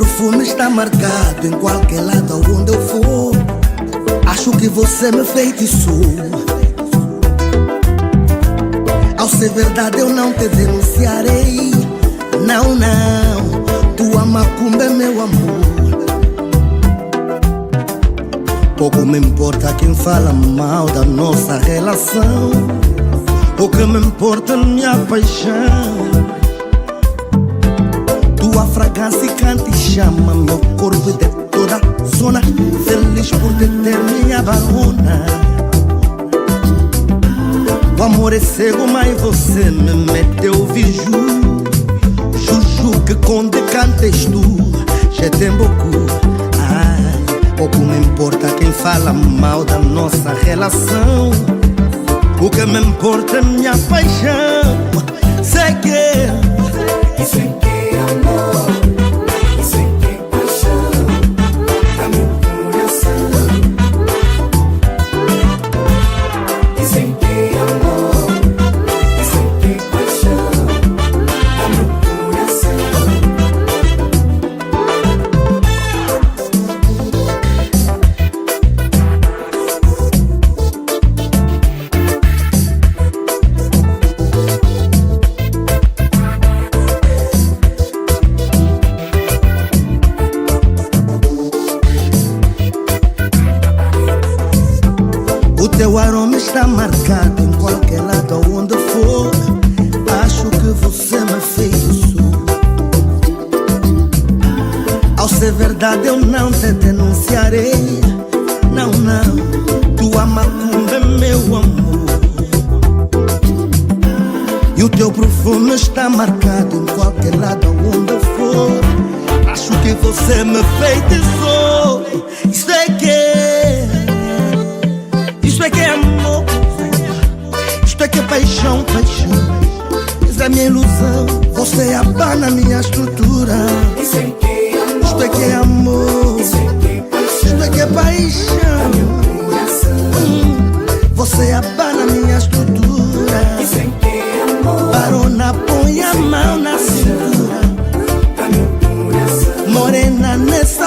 perfume está marcado em qualquer lado onde eu for. Acho que você me feitiçou. Ao ser verdade eu não te denunciarei. Não, não, tua macumba é meu amor. Pouco me importa quem fala mal da nossa relação. O que me importa é minha paixão. Tua fragrância canta e chama meu corpo de toda zona. Feliz por te ter minha barona. O amor é cego, mas você me meteu biju. Juju que conde cantes tu. Je t'aime beaucoup. Ai, pouco me importa quem fala mal da nossa relação. O que me importa é minha paixão. Sei que isso é que é amor, isso é que é paixão, tá meu coração. Isso é que é amor, isso é que é paixão, tá meu coração. o teu aroma está marcado em qualquer lado onde for. Acho que você me feitiçou. Ao ser verdade eu não te denunciarei. Não, não, tua macumba é meu amor. E o teu perfume está marcado em qualquer lado onde eu for. Acho que você me feitiçou. Isso é que é amor. Isto é que é paixão, paixão. Isso é minha ilusão. Você abana minha estrutura. Isso é que é amor, Isto é que é amor. isso é que é paixão, Isto é que é paixão. tá meu coração. Você abana minha estrutura. Isso é que é amor, Barona, põe a mão na cintura. tá meu coração. Morena nessa